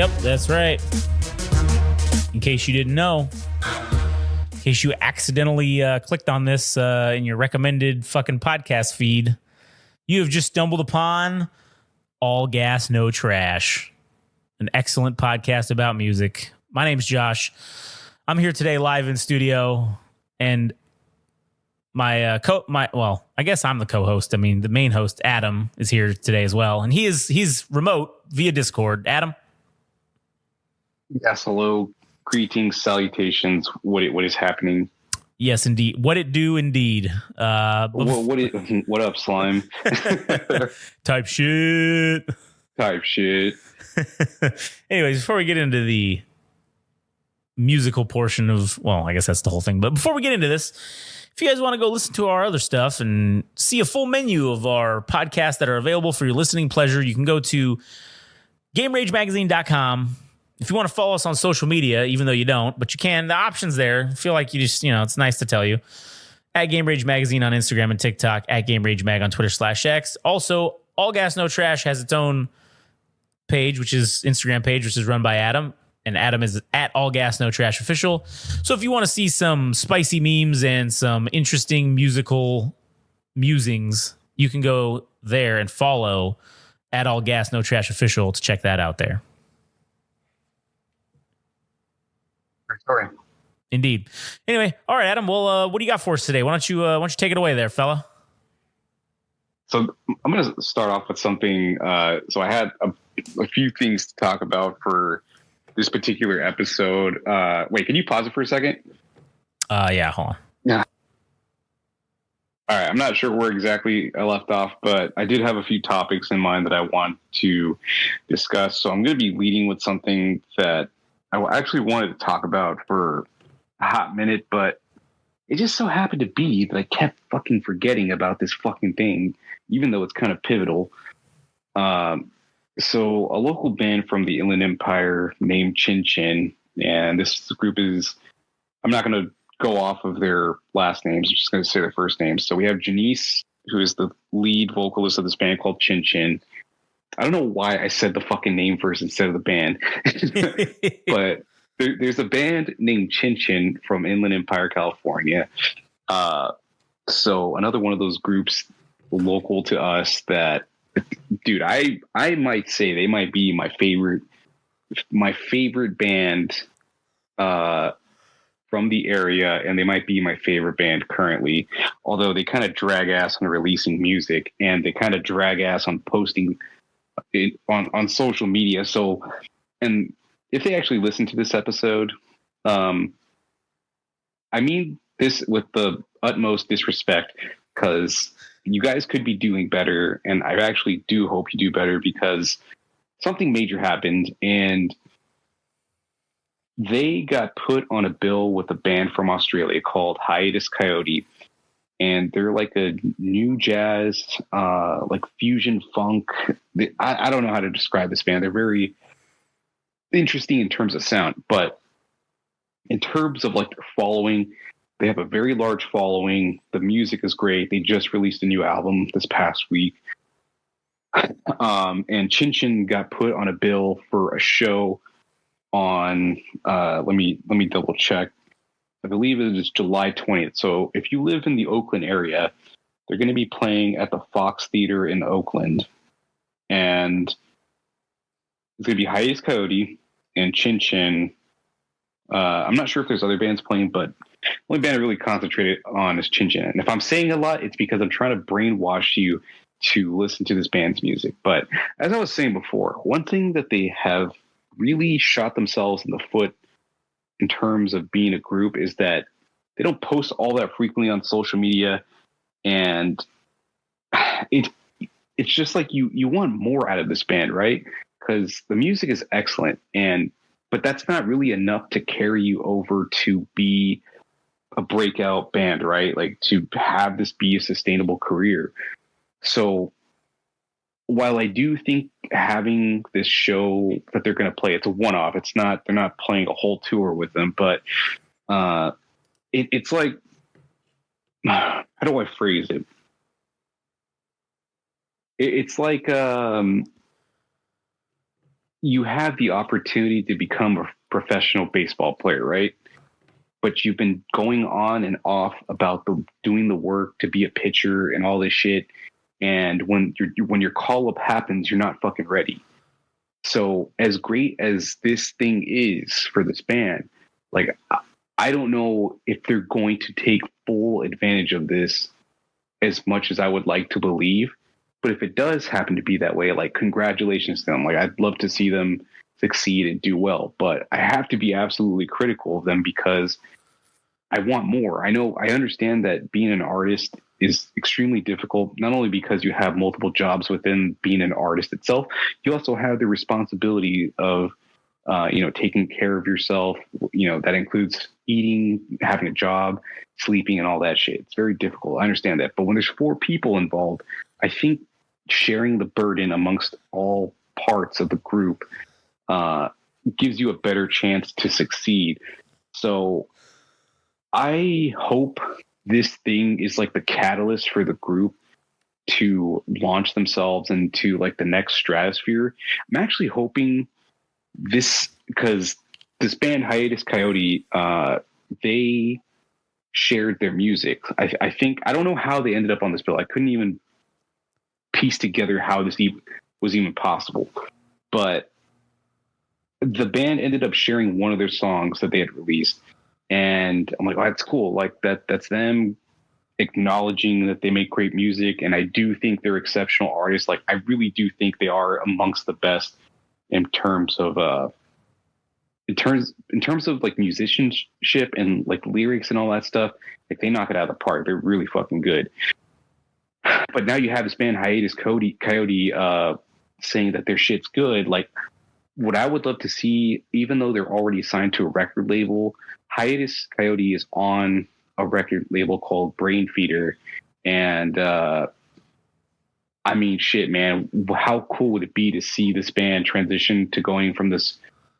Yep, that's right. In case you didn't know, in case you accidentally clicked on this in your recommended fucking podcast feed, you have just stumbled upon All Gas, No Trash, an excellent podcast about music. My name's Josh. I'm here today live in studio, and I guess I'm the co-host. I mean, the main host, Adam, is here today as well, and he's remote via Discord. Adam? Yes, hello, greetings, salutations. What is happening? Yes, indeed. What it do, indeed. What up, slime? Type shit. Type shit. Anyways, before we get into the musical portion of, well, I guess that's the whole thing. But before we get into this, if you guys want to go listen to our other stuff and see a full menu of our podcasts that are available for your listening pleasure, you can go to GameRageMagazine.com. If you want to follow us on social media, even though you don't, but you can, the option's there. I feel like you just, it's nice to tell you. At Game Rage Magazine on Instagram and TikTok, at Game Rage Mag on Twitter/X. Also, All Gas No Trash has its own page, which is Instagram page, which is run by Adam. And Adam is at All Gas No Trash Official. So if you want to see some spicy memes and some interesting musical musings, you can go there and follow at All Gas No Trash Official to check that out there. Sorry. Indeed. Anyway, all right, Adam. Well, what do you got for us today? Why don't you take it away, there, fella? So I'm going to start off with something. So I had a few things to talk about for this particular episode. Wait, can you pause it for a second? Yeah. Hold on. Yeah. All right. I'm not sure where exactly I left off, but I did have a few topics in mind that I want to discuss. So I'm going to be leading with something that I actually wanted to talk about for a hot minute, but it just so happened to be that I kept fucking forgetting about this fucking thing, even though it's kind of pivotal. So a local band from the Inland Empire named Chin Chin, and this group is, I'm not going to go off of their last names. I'm just going to say their first names. So we have Janice, who is the lead vocalist of this band called Chin Chin. I don't know why I said the fucking name first instead of the band, but there's a band named Chin Chin from Inland Empire, California. So another one of those groups local to us that, dude, I might say they might be my favorite band from the area, and they might be my favorite band currently, although they kind of drag ass on releasing music, and they kind of drag ass on posting it on social media. So, and if they actually listen to this episode, I mean this with the utmost disrespect, because you guys could be doing better, and I actually do hope you do better, because something major happened, and they got put on a bill with a band from Australia called Hiatus Coyote. And they're like a new jazz, like fusion funk. I don't know how to describe this band. They're very interesting in terms of sound, but in terms of like their following, they have a very large following. The music is great. They just released a new album this past week. And Chin Chin got put on a bill for a show on, let me double check. I believe it is July 20th. So if you live in the Oakland area, they're going to be playing at the Fox Theater in Oakland. And it's going to be Hiatus Coyote and Chin Chin. I'm not sure if there's other bands playing, but the only band I really concentrated on is Chin Chin. And if I'm saying a lot, it's because I'm trying to brainwash you to listen to this band's music. But as I was saying before, one thing that they have really shot themselves in the foot in terms of being a group is that they don't post all that frequently on social media, and it's just like you want more out of this band, right? Because the music is excellent, but that's not really enough to carry you over to be a breakout band, right? Like to have this be a sustainable career. So while I do think having this show that they're going to play, it's a one-off. They're not playing a whole tour with them, but it's like, how do I phrase it? It's like you have the opportunity to become a professional baseball player, right? But you've been going on and off about doing the work to be a pitcher and all this shit. And when your call up happens, you're not fucking ready. So as great as this thing is for this band, like I don't know if they're going to take full advantage of this as much as I would like to believe. But if it does happen to be that way, like congratulations to them. Like I'd love to see them succeed and do well, but I have to be absolutely critical of them because I want more. I understand that being an artist is extremely difficult, not only because you have multiple jobs within being an artist itself, you also have the responsibility of, taking care of yourself. That includes eating, having a job, sleeping, and all that shit. It's very difficult. I understand that. But when there's 4 people involved, I think sharing the burden amongst all parts of the group gives you a better chance to succeed. So I hope this thing is like the catalyst for the group to launch themselves into like the next stratosphere. I'm actually hoping this, because this band Hiatus Coyote, they shared their music. I think, I don't know how they ended up on this bill. I couldn't even piece together how this was even possible, but the band ended up sharing one of their songs that they had released. And I'm like, oh, that's cool. Like that's them acknowledging that they make great music. And I do think they're exceptional artists. Like I really do think they are amongst the best in terms of like musicianship and like lyrics and all that stuff. Like they knock it out of the park. They're really fucking good. But now you have this band Hiatus Coyote saying that their shit's good. Like what I would love to see, even though they're already signed to a record label, Hiatus Coyote is on a record label called Brain Feeder. And I mean, shit, man, how cool would it be to see this band transition to going from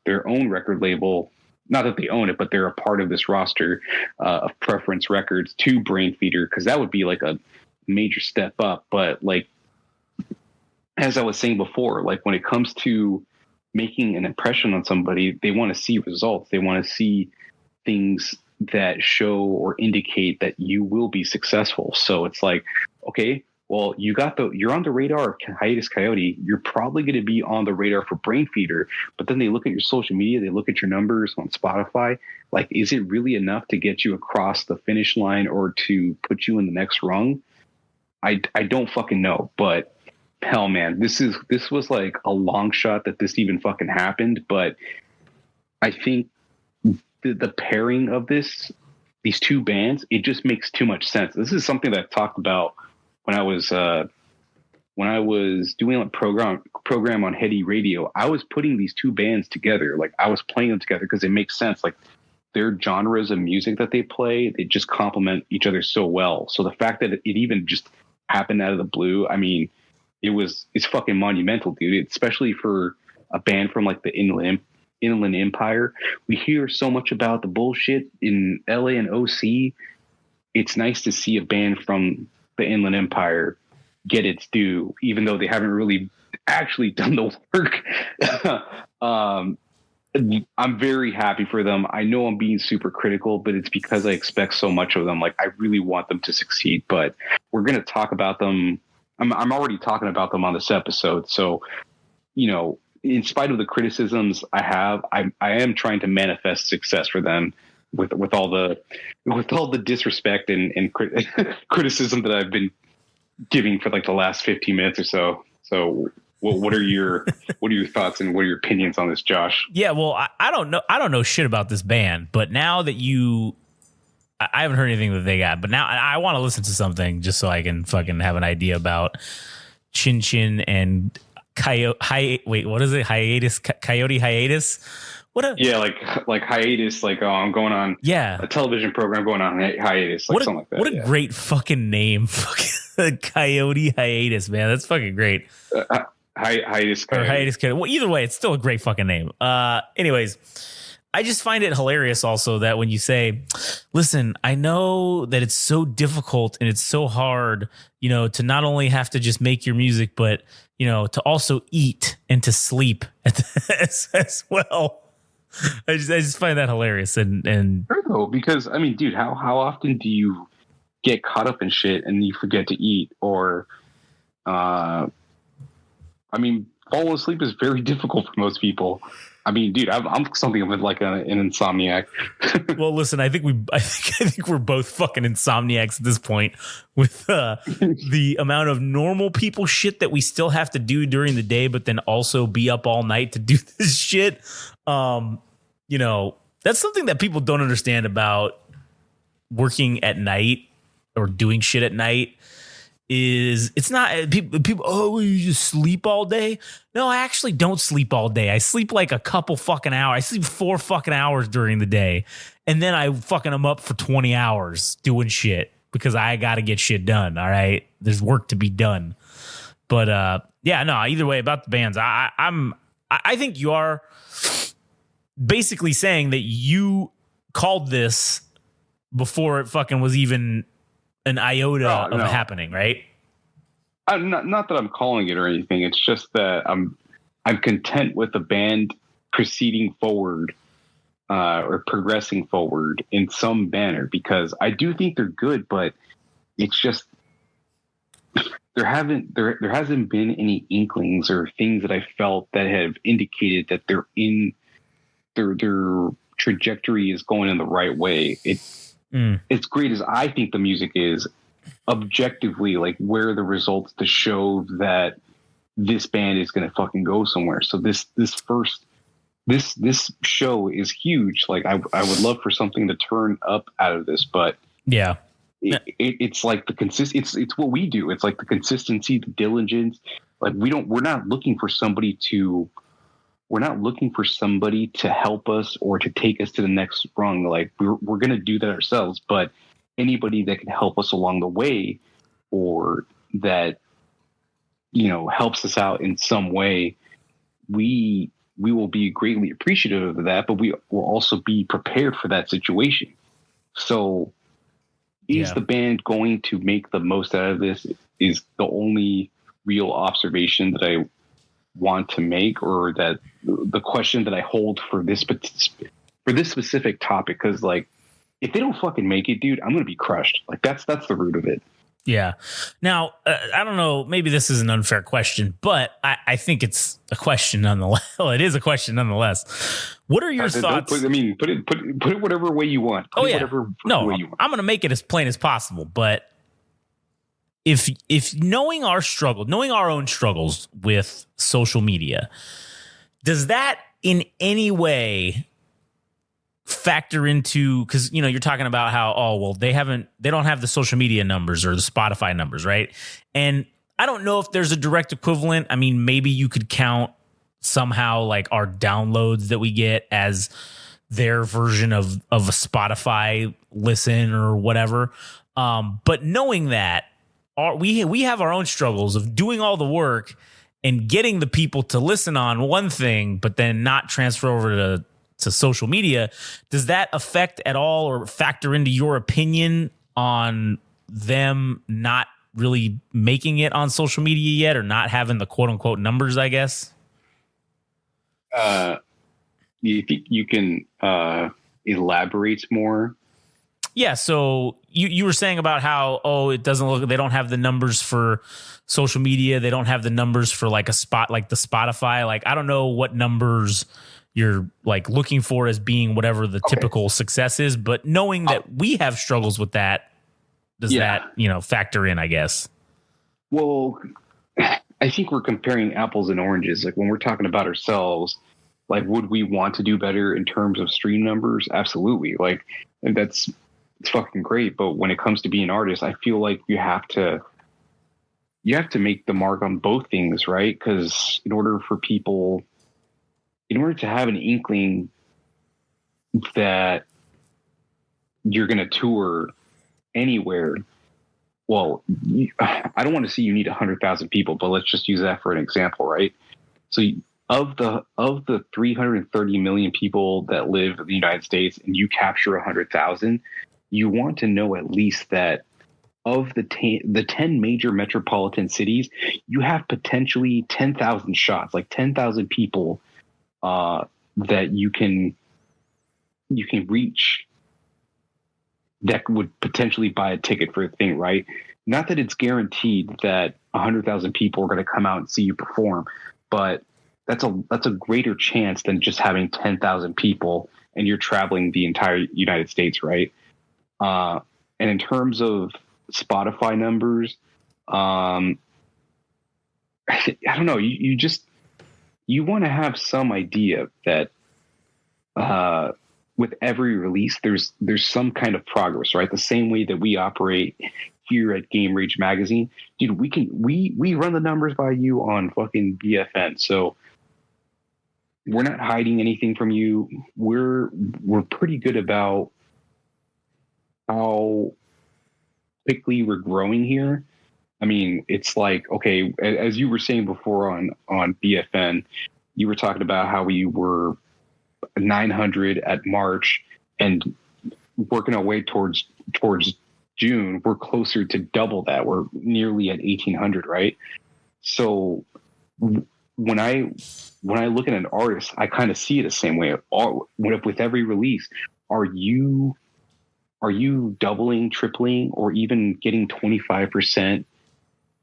their own record label, not that they own it, but they're a part of this roster of Preference Records, to Brain Feeder, because that would be like a major step up. But like, as I was saying before, like when it comes to making an impression on somebody, they want to see results. They want to see things that show or indicate that you will be successful. So it's like, okay, well, you're on the radar of Hiatus Coyote. You're probably going to be on the radar for Brain Feeder. But then they look at your social media, they look at your numbers on Spotify. Like, is it really enough to get you across the finish line or to put you in the next rung? I don't fucking know. But hell, man, this was like a long shot that this even fucking happened. But I think the pairing of these 2 bands, it just makes too much sense. This is something that I've talked about when I was doing a program on Heady Radio. I was putting these 2 bands together. Like I was playing them together because it makes sense. Like their genres of music that they play, they just complement each other so well. So the fact that it even just happened out of the blue, I mean, it's fucking monumental, dude. Especially for a band from like the Inland Empire. We hear so much about the bullshit in LA and OC. It's nice to see a band from the Inland Empire get its due, even though they haven't really actually done the work. I'm very happy for them. I know I'm being super critical, but it's because I expect so much of them. Like I really want them to succeed, but we're going to talk about them. I'm already talking about them on this episode. So, in spite of the criticisms I have, I am trying to manifest success for them with all the disrespect and criticism that I've been giving for like the last 15 minutes or so. So what are your thoughts and what are your opinions on this, Josh? Yeah, well, I don't know shit about this band, but now that I haven't heard anything that they got, but now I want to listen to something just so I can fucking have an idea about Chin Chin and what is it? Coyote Hiatus? Like hiatus, like I'm going on a television program going on hiatus, like something like that. What a great fucking name. Coyote Hiatus, man. That's fucking great. Hiatus Coyote. Or Hiatus Coyote. Well, either way, it's still a great fucking name. Anyways, I just find it hilarious also that when you say, listen, I know that it's so difficult and it's so hard, to not only have to just make your music, but, to also eat and to sleep as well. I just find that hilarious. And Sure, though, because, I mean, dude, how often do you get caught up in shit and you forget to eat? Or, falling asleep is very difficult for most people. I mean, dude, I'm something of like an insomniac. Well, listen, I think we're both fucking insomniacs at this point with the amount of normal people shit that we still have to do during the day, but then also be up all night to do this shit. That's something that people don't understand about working at night or doing shit at night. It's not people. Oh, you just sleep all day? No, I actually don't sleep all day. I sleep like a couple fucking hours. I sleep 4 fucking hours during the day, and then I fucking am up for 20 hours doing shit because I got to get shit done. All right, there's work to be done. But either way about the bands, I think you are basically saying that you called this before it fucking was even an iota of happening, right? Not that I'm calling it or anything. It's just that I'm content with the band proceeding forward or progressing forward in some manner, because I do think they're good, but it's just there hasn't been any inklings or things that I felt that have indicated that they're in their trajectory is going in the right way. It's great as I think the music is, objectively, like, where are the results to show that this band is going to fucking go somewhere. So this show is huge. Like, I would love for something to turn up out of this, but yeah, it's like it's what we do. It's like the consistency, the diligence. Like, we're not looking for somebody to help us or to take us to the next rung. Like, we're going to do that ourselves, but anybody that can help us along the way, or that, helps us out in some way, we will be greatly appreciative of that, but we will also be prepared for that situation. So is the band going to make the most out of this is the only real observation that I want to make, or that the question that I hold for this specific topic. Cause, like, if they don't fucking make it, dude, I'm going to be crushed. Like, that's the root of it. Yeah. Now, I don't know, maybe this is an unfair question, but I think it's a question nonetheless. Well, it is a question nonetheless. What are your thoughts? Put it whatever way you want. Way you want. I'm going to make it as plain as possible, but if knowing our own struggles with social media, does that in any way factor into, because you're talking about how they don't have the social media numbers or the Spotify numbers, right? And I don't know if there's a direct equivalent. I mean, maybe you could count somehow like our downloads that we get as their version of a Spotify listen or whatever. But knowing that we have our own struggles of doing all the work and getting the people to listen on one thing, but then not transfer over to social media, does that affect at all or factor into your opinion on them not really making it on social media yet, or not having the quote unquote numbers, I guess? You think you can elaborate more? Yeah. So you were saying about how, it doesn't look, they don't have the numbers for social media. They don't have the numbers for like like the Spotify. Like, I don't know what numbers you're like looking for as being whatever the typical success is, but knowing that we have struggles with that, does that, factor in, I guess? Well, I think we're comparing apples and oranges. Like, when we're talking about ourselves, like, would we want to do better in terms of stream numbers? Absolutely. Like, it's fucking great. But when it comes to being an artist, I feel like you have to make the mark on both things, right? Because in order to have an inkling that you're going to tour anywhere, well, I don't want to say you need 100,000 people, but let's just use that for an example, right? So of the 330 million people that live in the United States, and you capture 100,000, you want to know at least that of the 10 major metropolitan cities, you have potentially 10,000 shots, like 10,000 people that you can reach that would potentially buy a ticket for a thing, right? Not that it's guaranteed that 100,000 people are going to come out and see you perform, but that's a greater chance than just having 10,000 people and you're traveling the entire United States, right? And in terms of Spotify numbers, I don't know. You want to have some idea that with every release, there's some kind of progress, right? The same way that we operate here at Game Rage Magazine, dude. We run the numbers by you on fucking BFN, so we're not hiding anything from you. We're pretty good about how quickly we're growing here. I mean, it's like, okay, as you were saying before on BFN, you were talking about how we were 900 at March and working our way towards June. We're closer to double that. We're nearly at 1,800, right? So when I look at an artist, I kind of see it the same way. With every release, are you doubling, tripling, or even getting 25%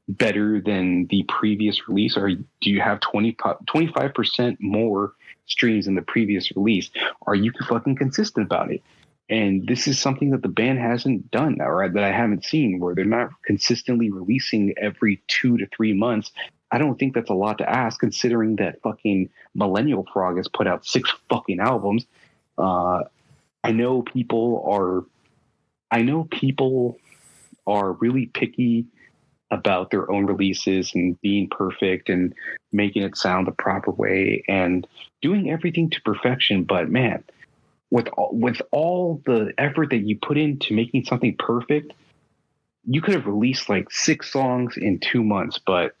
better than the previous release? Or do you have 25% more streams than the previous release? Are you fucking consistent about it? And this is something that the band hasn't done, or that I haven't seen, where they're not consistently releasing every 2 to 3 months. I don't think that's a lot to ask, considering that fucking Millennial Frog has put out 6 fucking albums. I know people are really picky about their own releases and being perfect and making it sound the proper way and doing everything to perfection. But man, with all the effort that you put into making something perfect, you could have released like 6 songs in 2 months, but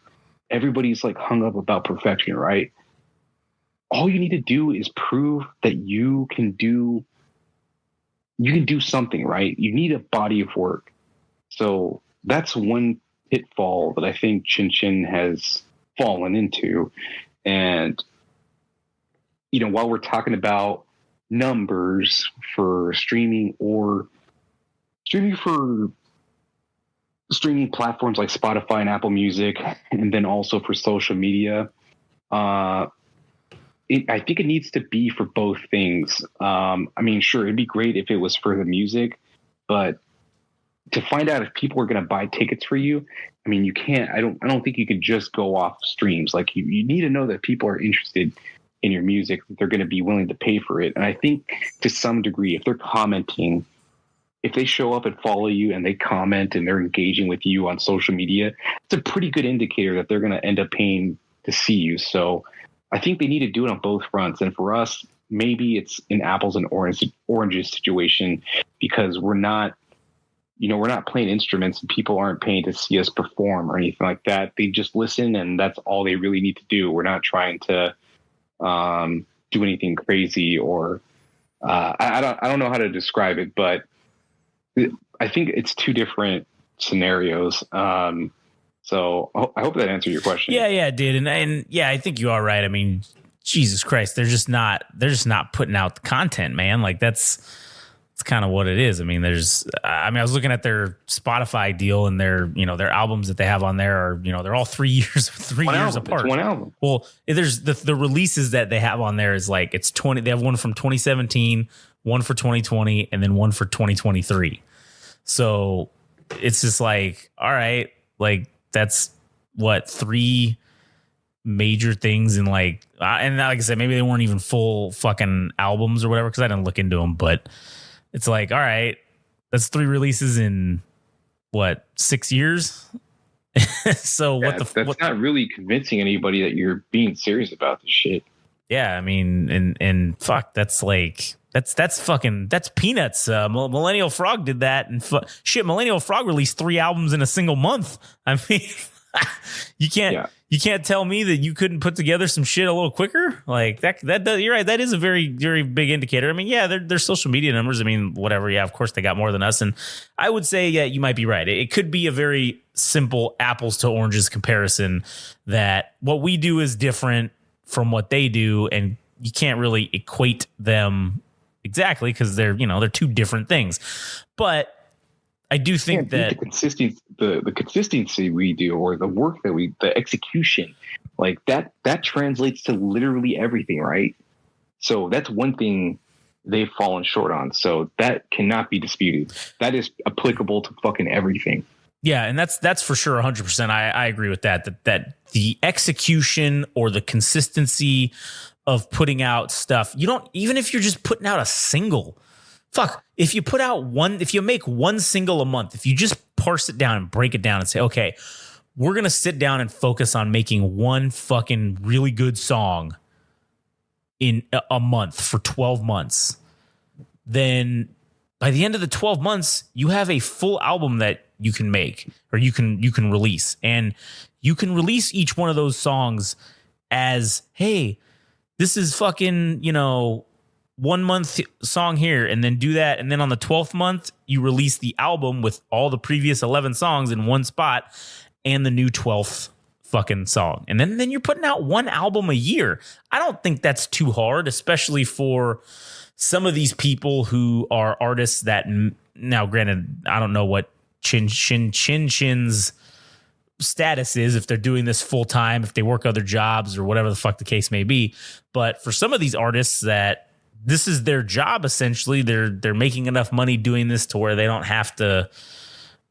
everybody's like hung up about perfection, right? All you need to do is prove that you can do something, right? You need a body of work. So that's one pitfall that I think Chin Chin has fallen into. And, you know, while we're talking about numbers for streaming platforms like Spotify and Apple Music, and then also for social media, I think it needs to be for both things. I mean, sure, it'd be great if it was for the music, but to find out if people are going to buy tickets for you, I mean, you can't. I don't think you can just go off streams. Like you need to know that people are interested in your music, that they're going to be willing to pay for it. And I think to some degree, if they're commenting, if they show up and follow you and they comment and they're engaging with you on social media, it's a pretty good indicator that they're going to end up paying to see you. So I think they need to do it on both fronts. And for us, maybe it's an apples and oranges situation, because we're not playing instruments and people aren't paying to see us perform or anything like that. They just listen, and that's all they really need to do. We're not trying to do anything crazy, or I don't know how to describe it, but I think it's 2 different scenarios. So I hope that answered your question. Yeah, it did. And yeah, I think you are right. I mean, Jesus Christ, they're just not putting out the content, man. Like that's kind of what it is. I mean, I was looking at their Spotify deal, and their albums that they have on there are, they're all 3 years apart. It's one album. Well, there's the releases that they have on there is like, it's 20. They have one from 2017, one for 2020, and then one for 2023. So it's just like, all right, like that's what 3 major things in like, and like I said, maybe they weren't even full fucking albums or whatever, because I didn't look into them, but it's like, all right, that's 3 releases in what, 6 years? So yeah, that's not really convincing anybody that you're being serious about this shit. Yeah, I mean, and fuck, that's like that's peanuts. Millennial Frog did that, and shit, Millennial Frog released 3 albums in a single month. I mean, you You can't tell me that you couldn't put together some shit a little quicker. Like that does, you're right. That is a very, very big indicator. I mean, yeah, their social media numbers. I mean, whatever. Yeah, of course they got more than us. And I would say, yeah, you might be right. It could be a very simple apples to oranges comparison that what we do is different from what they do. And you can't really equate them exactly because they're two different things. But I do think that the consistency we do, or the work that the execution, like that translates to literally everything, right? So that's one thing they've fallen short on. So that cannot be disputed. That is applicable to fucking everything. Yeah, and that's for sure 100%. I agree with that the execution or the consistency of putting out stuff, even if you're just putting out a single. Fuck, if you make one single a month, if you just parse it down and break it down and say, okay, we're going to sit down and focus on making one fucking really good song in a month for 12 months, then by the end of the 12 months, you have a full album that you can make or you can release. And you can release each one of those songs as, hey, this is fucking, 1 month song here, and then do that. And then on the 12th month, you release the album with all the previous 11 songs in one spot and the new 12th fucking song. And then you're putting out one album a year. I don't think that's too hard, especially for some of these people who are artists that now, granted, I don't know what Chin Chin's status is, if they're doing this full time, if they work other jobs or whatever the fuck the case may be. But for some of these artists that this is their job, essentially, they're making enough money doing this to where they don't have to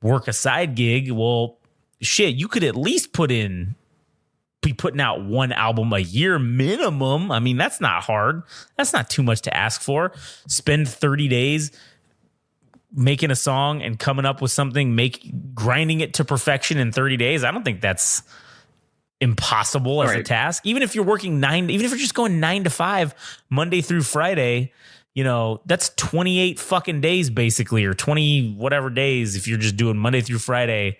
work a side gig. Well, shit, you could at least be putting out one album a year minimum. I mean, that's not hard. That's not too much to ask for. Spend 30 days making a song and coming up with something, grinding it to perfection in 30 days. I don't think that's impossible as a task. Even if you're working even if you're just going 9 to 5 Monday through Friday, that's 28 fucking days basically, or 20 whatever days. If you're just doing Monday through Friday,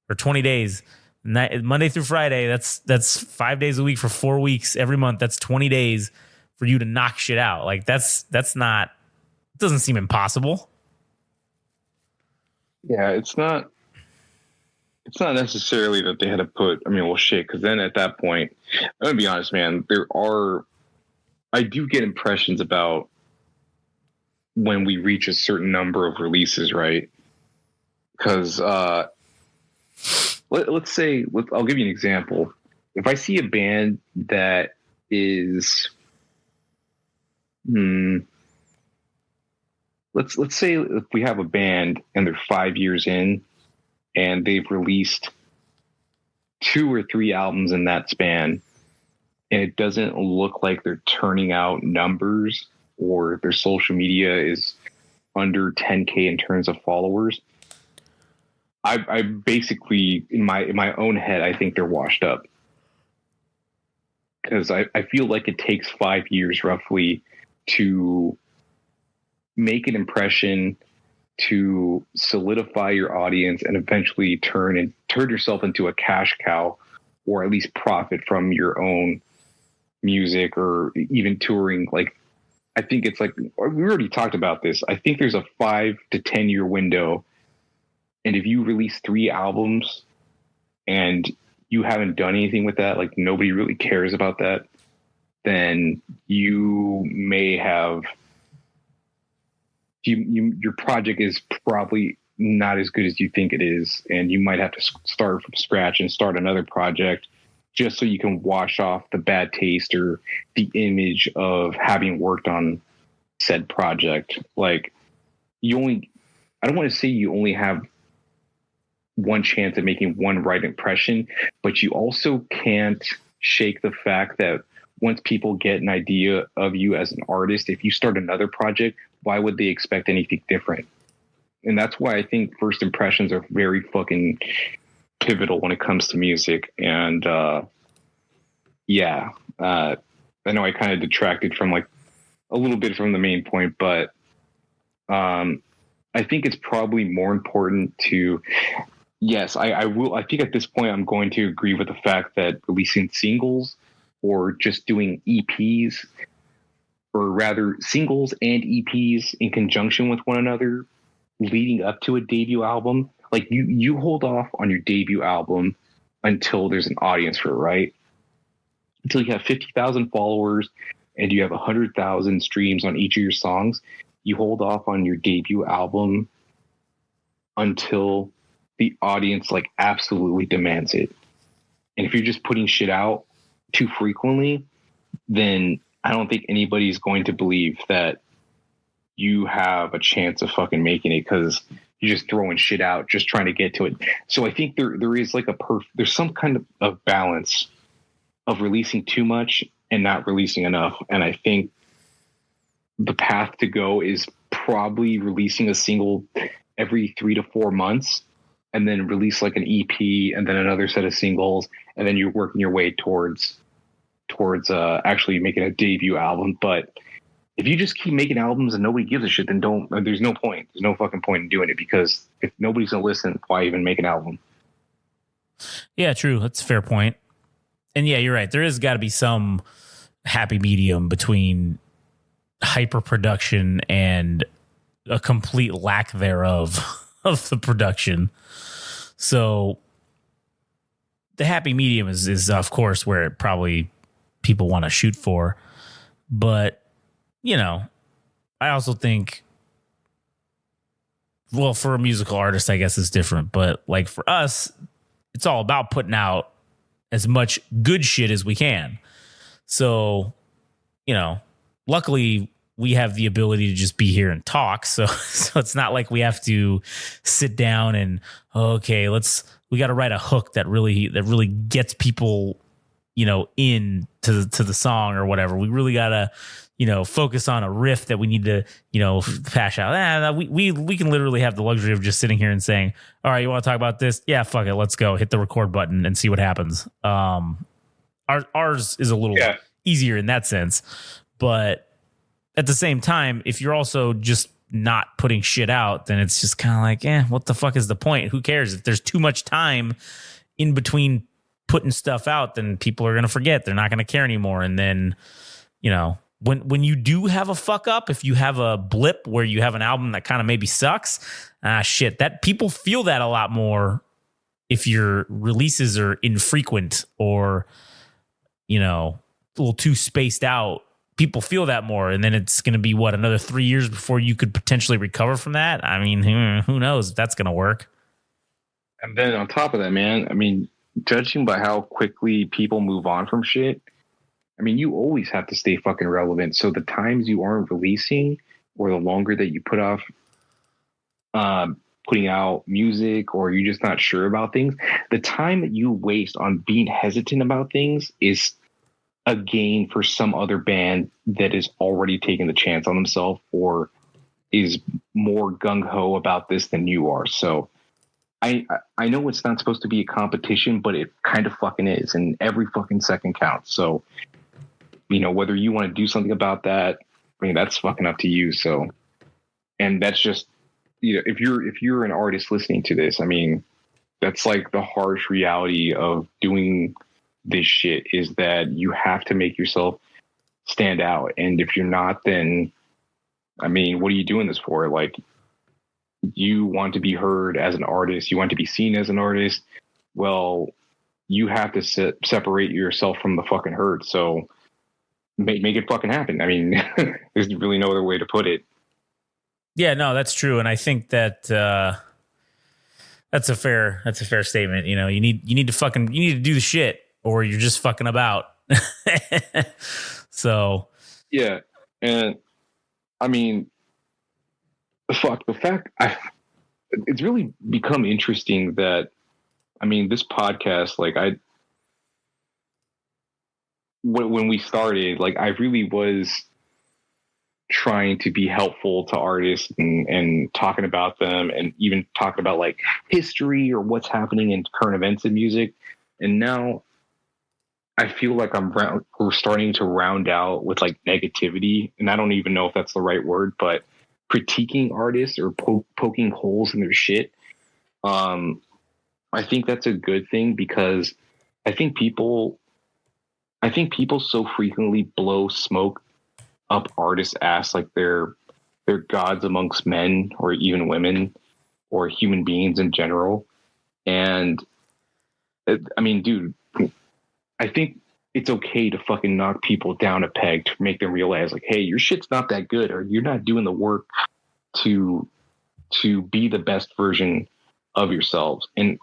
or 20 days, Monday through Friday, that's 5 days a week for 4 weeks every month. That's 20 days for you to knock shit out. Like that's not, it doesn't seem impossible. Yeah, it's not necessarily that they had to put, because then at that point, I'm going to be honest, man, I do get impressions about when we reach a certain number of releases, right? Because let's say, I'll give you an example. If I see a band that is, let's say if we have a band and they're 5 years in, and they've released 2 or 3 albums in that span, and it doesn't look like they're turning out numbers, or their social media is under 10K in terms of followers, I basically, in my own head, I think they're washed up. Because I feel like it takes 5 years roughly to make an impression, to solidify your audience, and eventually turn yourself into a cash cow, or at least profit from your own music or even touring. Like, I think it's like, we already talked about this. I think there's a 5 to 10 year window. And if you release 3 albums and you haven't done anything with that, like nobody really cares about that, then you may have, your project is probably not as good as you think it is, and you might have to start from scratch and start another project just so you can wash off the bad taste or the image of having worked on said project. Like, I don't want to say you only have one chance at making one right impression, but you also can't shake the fact that once people get an idea of you as an artist, if you start another project, why would they expect anything different? And that's why I think first impressions are very fucking pivotal when it comes to music. And I know I kind of detracted from like a little bit from the main point, but I think it's probably more important to yes, I will. I think at this point, I'm going to agree with the fact that releasing singles or just doing EPs, or rather singles and EPs in conjunction with one another, leading up to a debut album, like you hold off on your debut album until there's an audience for it, right? Until you have 50,000 followers and you have 100,000 streams on each of your songs, you hold off on your debut album until the audience like absolutely demands it. And if you're just putting shit out too frequently, then I don't think anybody's going to believe that you have a chance of fucking making it, because you're just throwing shit out, just trying to get to it. So I think there is like there's some kind of balance of releasing too much and not releasing enough. And I think the path to go is probably releasing a single every 3 to 4 months, and then release like an EP and then another set of singles, and then you're working your way towards actually making a debut album. But if you just keep making albums and nobody gives a shit, then there's no point. There's no fucking point in doing it, because if nobody's gonna listen, why even make an album? Yeah, true. That's a fair point. And yeah, you're right. There has got to be some happy medium between hyper production and a complete lack thereof of the production. So the happy medium is of course where it probably people want to shoot for. But, you know, I also think, well, for a musical artist, I guess it's different. But like for us, it's all about putting out as much good shit as we can. So, you know, luckily we have the ability to just be here and talk. So it's not like we have to sit down and, okay, we got to write a hook that really gets people, you know, in to the song or whatever. We really got to, you know, focus on a riff that we need to, you know, hash out. We can literally have the luxury of just sitting here and saying, all right, you want to talk about this? Yeah, fuck it. Let's go. Hit the record button and see what happens. Ours is a little easier in that sense. But at the same time, if you're also just not putting shit out, then it's just kind of like, what the fuck is the point? Who cares? If there's too much time in between putting stuff out, then people are going to forget. They're not going to care anymore. And then, you know, when you do have a fuck up, if you have a blip where you have an album that kind of maybe sucks, that people feel that a lot more if your releases are infrequent or, you know, a little too spaced out. People feel that more, and then it's going to be another 3 years before you could potentially recover from that. I mean, who knows if that's going to work. And then on top of that, man, I mean, judging by how quickly people move on from shit, I mean, you always have to stay fucking relevant. So the times you aren't releasing, or the longer that you put off putting out music, or you're just not sure about things, the time that you waste on being hesitant about things is a gain for some other band that is already taking the chance on themselves, or is more gung-ho about this than you are. So I know it's not supposed to be a competition, but it kind of fucking is, and every fucking second counts. So, you know, whether you want to do something about that, I mean, that's fucking up to you. So, and that's just, you know, if you're an artist listening to this, I mean, that's like the harsh reality of doing this shit, is that you have to make yourself stand out. And if you're not, then, I mean, what are you doing this for? Like, you want to be heard as an artist, you want to be seen as an artist. Well, you have to separate yourself from the fucking herd. So make it fucking happen. I mean, there's really no other way to put it. Yeah, no, that's true. And I think that, that's a fair statement. You know, you need to do the shit, or you're just fucking about. So, yeah. And I mean, it's really become interesting that, I mean, this podcast, like when we started, like, I really was trying to be helpful to artists and talking about them, and even talking about like history or what's happening in current events in music. And now I feel like we're starting to round out with like negativity, and I don't even know if that's the right word, but critiquing artists or poking holes in their shit. I think that's a good thing because I think people so frequently blow smoke up artists' ass like they're gods amongst men or even women or human beings in general. And I mean, dude, I think it's okay to fucking knock people down a peg to make them realize like, hey, your shit's not that good, or you're not doing the work to be the best version of yourselves. And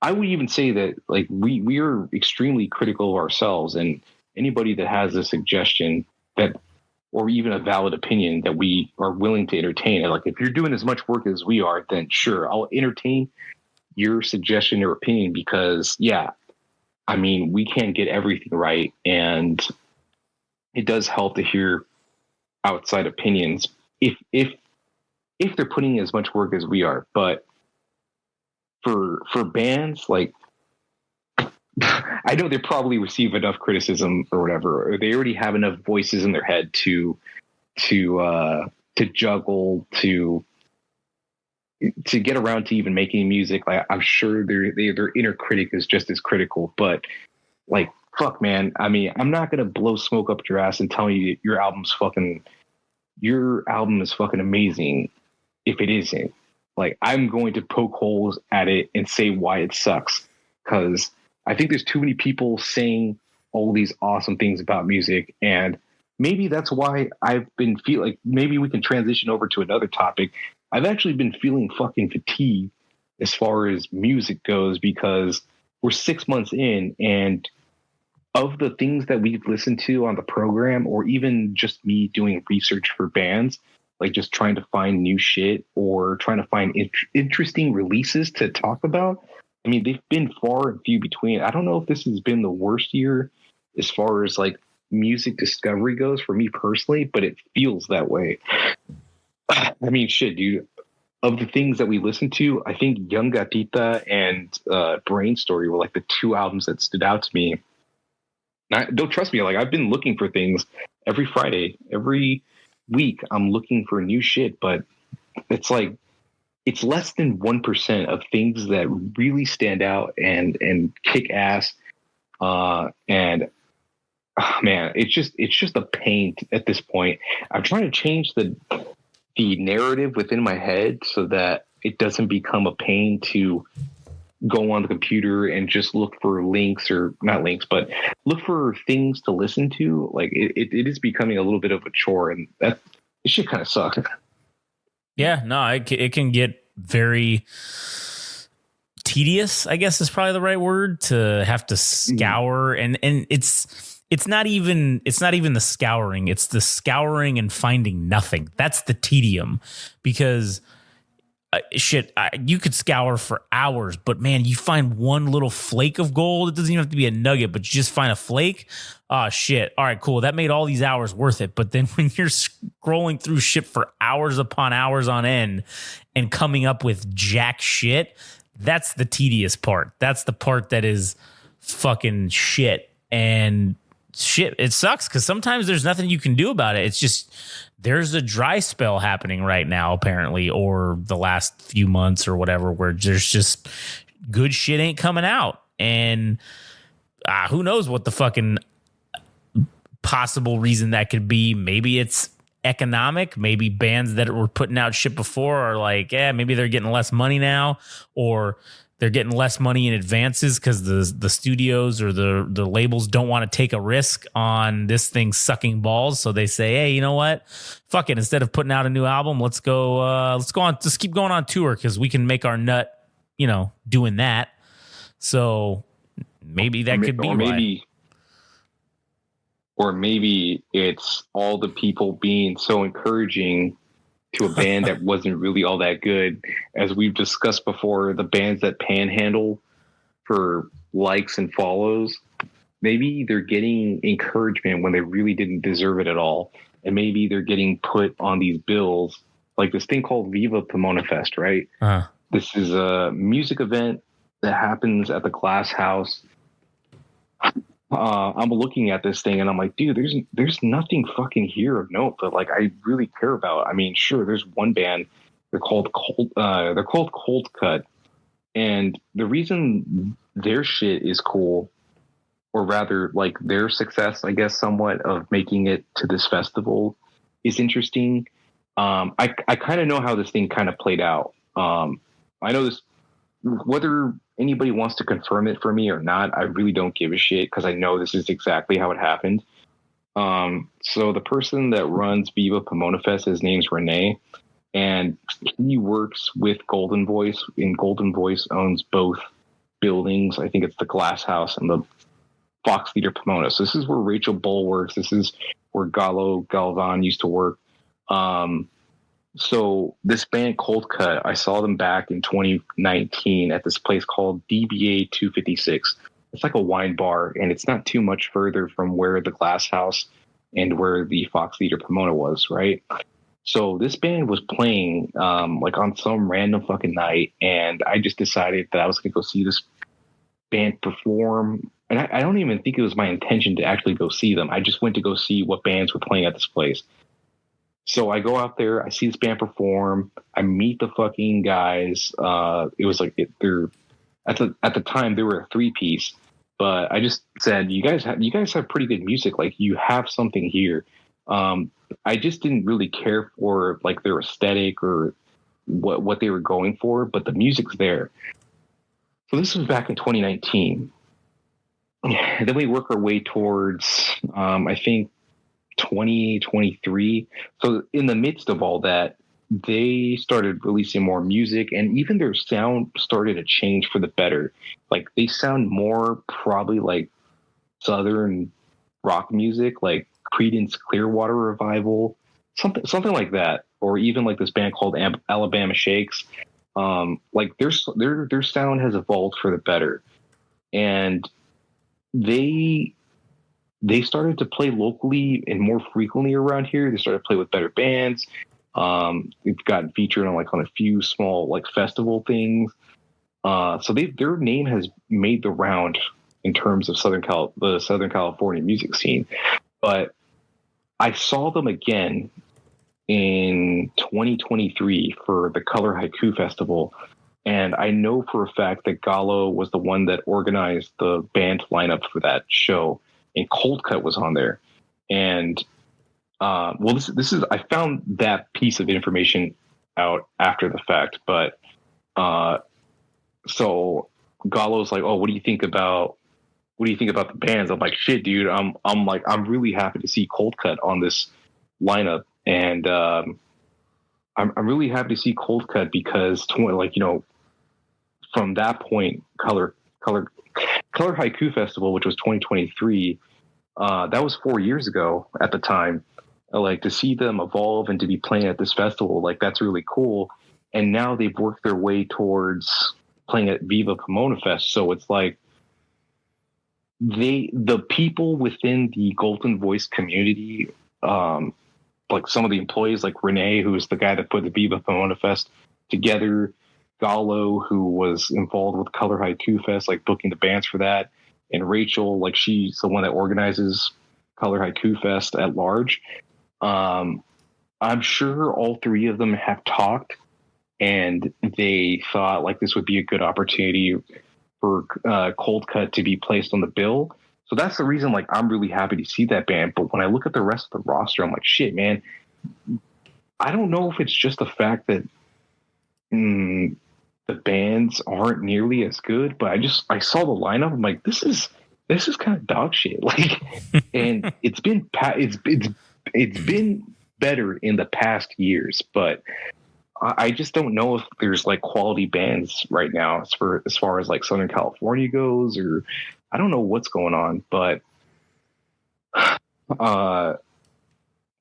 I would even say that like we are extremely critical of ourselves, and anybody that has a suggestion that or even a valid opinion that we are willing to entertain. And like if you're doing as much work as we are, then sure, I'll entertain your suggestion or opinion because yeah, I mean, we can't get everything right, and it does help to hear outside opinions if they're putting in as much work as we are. But for bands, like I know they probably receive enough criticism or whatever, or they already have enough voices in their head to juggle, to get around to even making music. Like I'm sure their inner critic is just as critical, but like, fuck man. I mean, I'm not going to blow smoke up your ass and tell you your album is fucking amazing if it isn't. Like I'm going to poke holes at it and say why it sucks. Cause I think there's too many people saying all these awesome things about music, and maybe that's why I've been feeling like maybe we can transition over to another topic. I've actually been feeling fucking fatigued as far as music goes because we're 6 months in, and of the things that we've listened to on the program, or even just me doing research for bands, like just trying to find new shit or trying to find interesting releases to talk about. I mean, they've been far and few between. I don't know if this has been the worst year as far as like music discovery goes for me personally, but it feels that way. I mean, shit, dude. Of the things that we listened to, I think Young Gatita and Brain Story were like the two albums that stood out to me. Don't trust me. Like I've been looking for things every Friday, every week. I'm looking for new shit, but it's like it's less than 1% of things that really stand out and kick ass. And man, it's just a pain at this point. I'm trying to change the narrative within my head so that it doesn't become a pain to go on the computer and just look for links, or not links, but look for things to listen to. Like it is becoming a little bit of a chore, and that it shit kind of sucks. Yeah, no, it can get very tedious, I guess is probably the right word, to have to scour. And it's not even the scouring. It's the scouring and finding nothing. That's the tedium, because you could scour for hours, but man, you find one little flake of gold. It doesn't even have to be a nugget, but you just find a flake. Oh shit. All right, cool. That made all these hours worth it. But then when you're scrolling through shit for hours upon hours on end and coming up with jack shit, that's the tedious part. That's the part that is fucking shit. And shit, it sucks because sometimes there's nothing you can do about it. It's just there's a dry spell happening right now, apparently, or the last few months or whatever, where there's just good shit ain't coming out. And who knows what the fucking possible reason that could be. Maybe it's economic. Maybe bands that were putting out shit before are like, maybe they're getting less money now, or they're getting less money in advances because the studios or the labels don't want to take a risk on this thing sucking balls. So they say, hey, you know what? Fuck it. Instead of putting out a new album, let's keep going on tour because we can make our nut, doing that. So maybe that could be why. Or maybe it's all the people being so encouraging to a band that wasn't really all that good. As we've discussed before, the bands that panhandle for likes and follows, maybe they're getting encouragement when they really didn't deserve it at all. And maybe they're getting put on these bills, like this thing called Viva Pomona Fest, right? Uh-huh. This is a music event that happens at the Glass House. I'm looking at this thing and I'm like, dude, there's nothing fucking here of note that like I really care about. I mean, sure, there's one band. They're called Cold Cut, And the reason their shit is cool, or rather like their success, I guess, somewhat of making it to this festival is interesting. I kind of know how this thing kind of played out. I know this, whether anybody wants to confirm it for me or not, I really don't give a shit because I know this is exactly how it happened. So the person that runs Viva Pomona Fest, his name's Renee, and he works with Golden Voice, and Golden Voice owns both buildings. I think it's the Glass House and the Fox Theater Pomona. So this is where Rachel Bull works. This is where Galo Galvan used to work. So this band Cold Cut, I saw them back in 2019 at this place called DBA 256. It's like a wine bar, and it's not too much further from where the Glass House and where the Fox Theater Pomona was, right? So this band was playing like on some random fucking night, and I just decided that I was going to go see this band perform. And I don't even think it was my intention to actually go see them. I just went to go see what bands were playing at this place. So I go out there, I see this band perform, I meet the fucking guys. It was like they're at the time they were a 3-piece, but I just said, you guys have pretty good music. Like, you have something here. I just didn't really care for like their aesthetic or what they were going for, but the music's there. So this was back in 2019. And then we work our way towards, I think, 2023. So in the midst of all that, they started releasing more music, and even their sound started to change for the better. Like, they sound more probably like Southern rock music, like Creedence Clearwater Revival, something like that, or even like this band called Alabama Shakes. Like their sound has evolved for the better, and they started to play locally and more frequently around here. They started to play with better bands. They've gotten featured on a few small like festival things. So their name has made the round in terms of the Southern California music scene. But I saw them again in 2023 for the Color Haiku Festival. And I know for a fact that Gallo was the one that organized the band lineup for that show, and Cold Cut was on there. And this is, I found that piece of information out after the fact, but so Gallo's like, oh, what do you think about the bands? I'm like, shit, dude, I'm really happy to see Cold Cut on this lineup, and I'm really happy to see Cold Cut because from that point, Color Haiku Festival, which was 2023, that was 4 years ago at the time. Like, to see them evolve and to be playing at this festival, like, that's really cool. And now they've worked their way towards playing at Viva Pomona Fest. So it's like the people within the Golden Voice community, like some of the employees, like Renee, who is the guy that put the Viva Pomona Fest together, Gallo, who was involved with Color Haiku Fest, like booking the bands for that, and Rachel, like she's the one that organizes Color Haiku Fest at large. I'm sure all three of them have talked, and they thought like this would be a good opportunity for Cold Cut to be placed on the bill. So that's the reason, like, I'm really happy to see that band. But when I look at the rest of the roster, I'm like, shit, man, I don't know if it's just the fact that the bands aren't nearly as good, but I saw the lineup. I'm like, this is kind of dog shit. Like, and it's been better in the past years, but I just don't know if there's like quality bands right now as far as like Southern California goes, or I don't know what's going on. But yeah,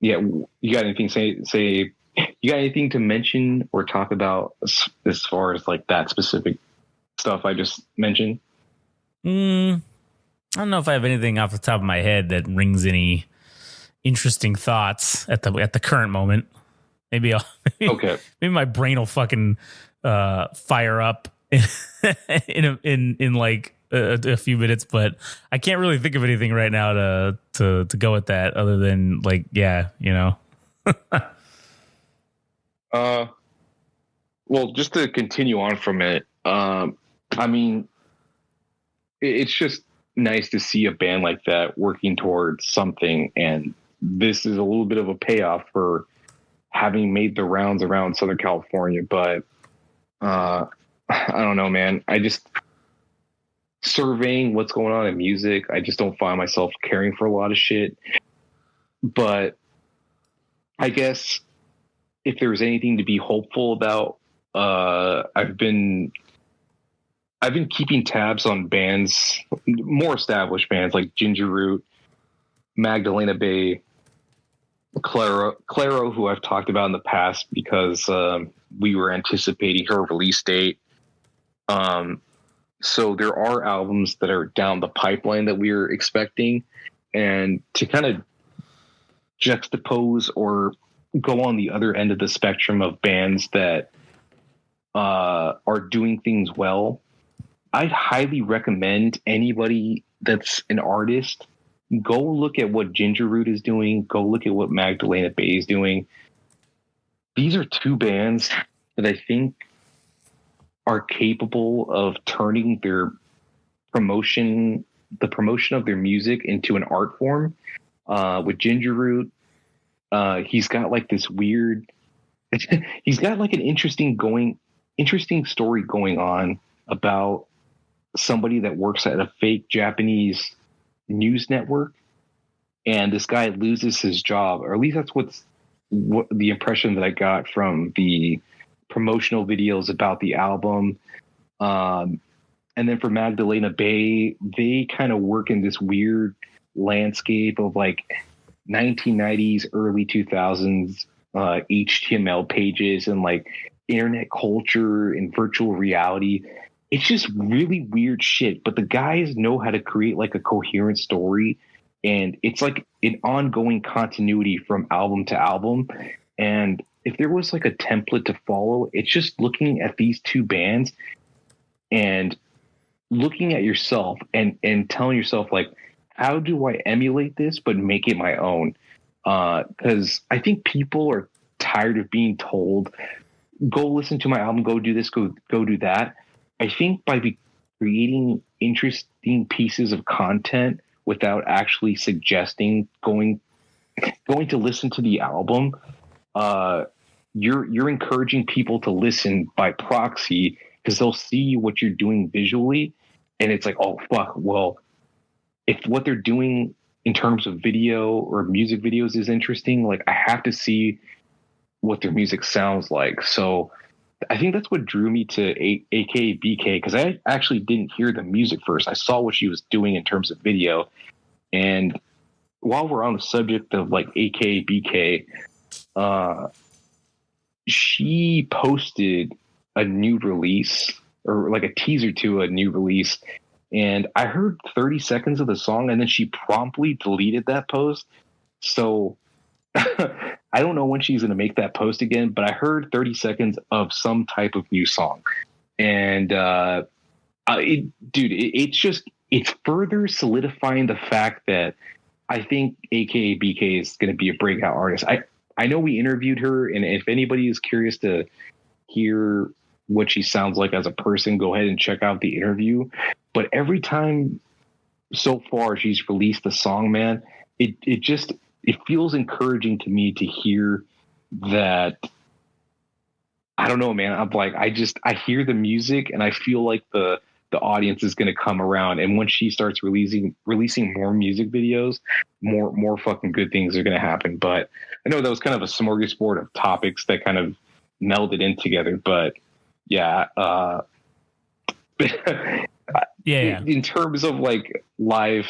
you got anything say? You got anything to mention or talk about as far as like that specific stuff I just mentioned? I don't know if I have anything off the top of my head that rings any interesting thoughts at the current moment. Maybe maybe my brain will fucking fire up in like a few minutes, but I can't really think of anything right now to go with that other than like, yeah, you know. Well, just to continue on from it, I mean, it's just nice to see a band like that working towards something, and this is a little bit of a payoff for having made the rounds around Southern California. But I don't know, man. I just surveying what's going on in music, I just don't find myself caring for a lot of shit. But I guess if there was anything to be hopeful about, I've been keeping tabs on bands, more established bands like Ginger Root, Magdalena Bay, Claro, who I've talked about in the past because we were anticipating her release date. So there are albums that are down the pipeline that we're expecting, and to kind of juxtapose or go on the other end of the spectrum of bands that are doing things well, I'd highly recommend anybody that's an artist, go look at what Ginger Root is doing. Go look at what Magdalena Bay is doing. These are two bands that I think are capable of turning their promotion, the promotion of their music, into an art form. With Ginger Root, he's got like this weird, he's got like an interesting story going on about somebody that works at a fake Japanese news network, and this guy loses his job, or at least that's what the impression that I got from the promotional videos about the album. And then for Magdalena Bay, they kind of work in this weird landscape of like 1990s, early 2000s HTML pages and like internet culture and virtual reality. It's just really weird shit, but the guys know how to create like a coherent story, and it's like an ongoing continuity from album to album. And if there was like a template to follow, it's just looking at these two bands and looking at yourself and telling yourself like, how do I emulate this but make it my own? Because I think people are tired of being told, go listen to my album, go do this, go do that. I think by creating interesting pieces of content without actually suggesting going to listen to the album, you're encouraging people to listen by proxy, because they'll see what you're doing visually, and it's like, oh fuck, well, if what they're doing in terms of video or music videos is interesting, like I have to see what their music sounds like. So I think that's what drew me to AKA BK, because I actually didn't hear the music first. I saw what she was doing in terms of video. And while we're on the subject of like AKA BK, she posted a new release, or like a teaser to a new release. And I heard 30 seconds of the song, and then she promptly deleted that post. So I don't know when she's going to make that post again, but I heard 30 seconds of some type of new song. And it's further solidifying the fact that I think AKA BK is going to be a breakout artist. I know we interviewed her, and if anybody is curious to hear what she sounds like as a person, go ahead and check out the interview. But every time so far she's released a song, man, it feels encouraging to me to hear that. I don't know, man. I'm like, I hear the music and I feel like the audience is going to come around. And when she starts releasing more music videos, more fucking good things are going to happen. But I know that was kind of a smorgasbord of topics that kind of melded in together. But yeah, yeah. In terms of like live,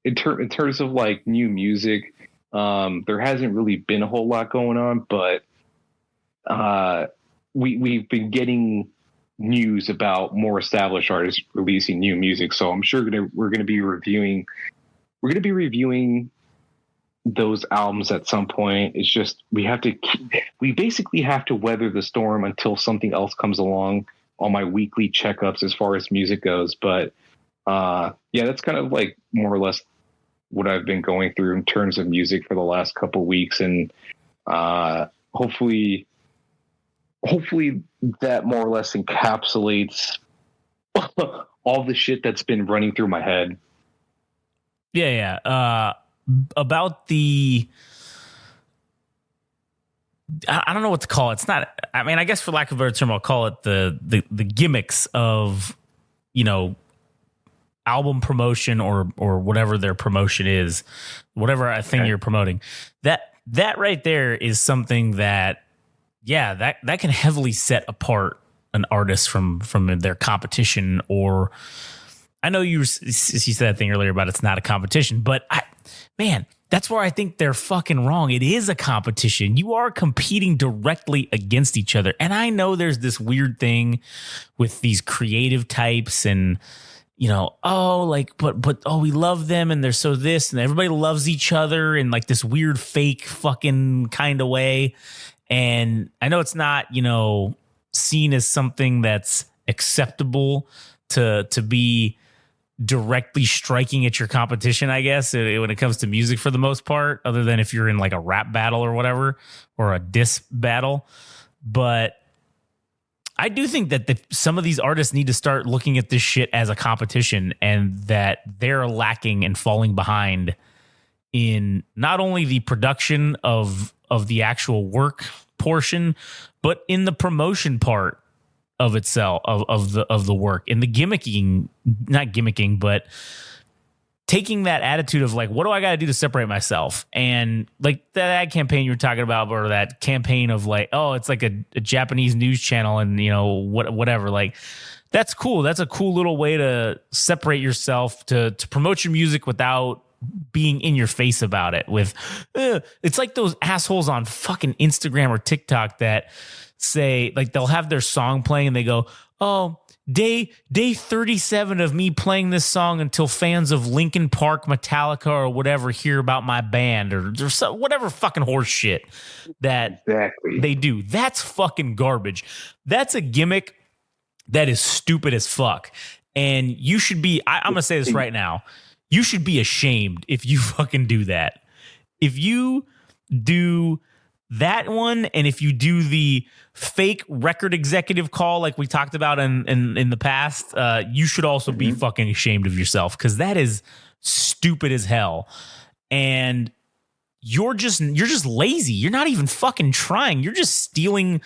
in terms of like new music, there hasn't really been a whole lot going on, but we've been getting news about more established artists releasing new music. So I'm sure we're gonna be reviewing those albums at some point. It's just we basically have to weather the storm until something else comes along on my weekly checkups as far as music goes. But yeah, that's kind of like more or less what I've been going through in terms of music for the last couple of weeks. And hopefully that more or less encapsulates all the shit that's been running through my head. Yeah. About I don't know what to call it. It's not, I mean, I guess for lack of a better term, I'll call it the gimmicks of, album promotion or whatever their promotion is, whatever thing you're promoting. That right there is something that, that can heavily set apart an artist from their competition. Or I know you said that thing earlier about it's not a competition, but that's where I think they're fucking wrong. It is a competition. You are competing directly against each other. And I know there's this weird thing with these creative types and, we love them and they're so this and everybody loves each other in like this weird fake fucking kind of way. And I know it's not, seen as something that's acceptable to be directly striking at your competition, I guess, when it comes to music for the most part, other than if you're in like a rap battle or whatever, or a diss battle. But I do think that some of these artists need to start looking at this shit as a competition, and that they're lacking and falling behind in not only the production of the actual work portion, but in the promotion part of itself, of the work, in the not gimmicking, but taking that attitude of like, what do I got to do to separate myself? And like that ad campaign you were talking about, or that campaign of like, oh, it's like a Japanese news channel and whatever. Like, that's cool. That's a cool little way to separate yourself, to promote your music without being in your face about it. It's like those assholes on fucking Instagram or TikTok that say, like, they'll have their song playing and they go, oh, day 37 of me playing this song until fans of Linkin Park, Metallica, or whatever hear about my band, or whatever fucking horse shit that they do. That's fucking garbage. That's a gimmick that is stupid as fuck. And you should be, I'm going to say this right now, you should be ashamed if you fucking do that. If you do that one, and if you do the fake record executive call like we talked about in the past, you should also be fucking ashamed of yourself, because that is stupid as hell. And you're just lazy. You're not even fucking trying. You're just stealing.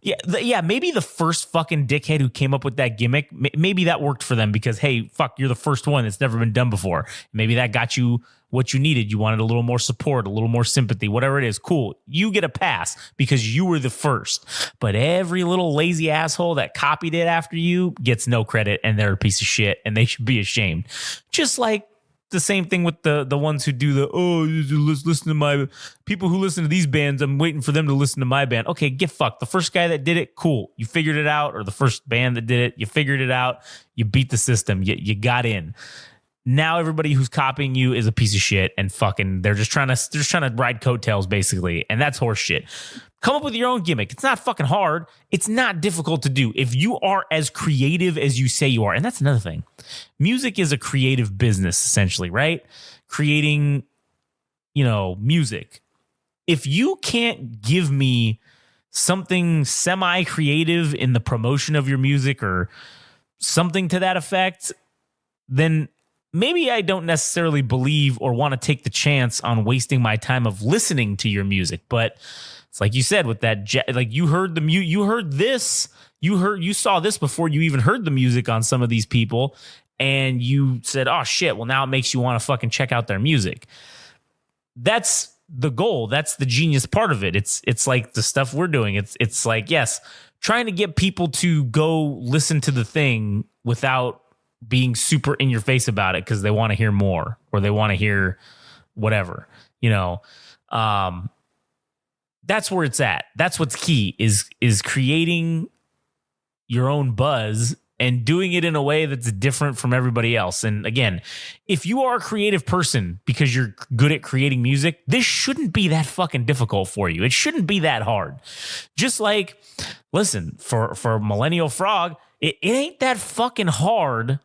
Yeah, maybe the first fucking dickhead who came up with that gimmick, maybe that worked for them because, hey, fuck, you're the first one. It's never been done before. Maybe that got you what you needed. You wanted a little more support, a little more sympathy, whatever it is. Cool. You get a pass because you were the first. But every little lazy asshole that copied it after you gets no credit, and they're a piece of shit, and they should be ashamed. Just like the same thing with the ones who do listen to my people who listen to these bands. I'm waiting for them to listen to my band. Okay, get fucked. The first guy that did it, cool. You figured it out. Or the first band that did it, you figured it out. You beat the system. You got in. Now everybody who's copying you is a piece of shit, and fucking they're just trying to ride coattails basically, and that's horse shit. Come up with your own gimmick. It's not fucking hard. It's not difficult to do if you are as creative as you say you are. And that's another thing. Music is a creative business, essentially, right? Creating, music. If you can't give me something semi-creative in the promotion of your music or something to that effect, then maybe I don't necessarily believe or want to take the chance on wasting my time of listening to your music. But it's like you said with that, like you heard you saw this before you even heard the music on some of these people, and you said, oh shit, well now it makes you want to fucking check out their music. That's the goal. That's the genius part of it. It's like the stuff we're doing. It's like, yes, trying to get people to go listen to the thing without being super in your face about it because they want to hear more, or they want to hear whatever, that's where it's at. That's what's key is creating your own buzz and doing it in a way that's different from everybody else. And again, if you are a creative person because you're good at creating music, this shouldn't be that fucking difficult for you. It shouldn't be that hard. Just like, listen, for Millennial Frog, it ain't that fucking hard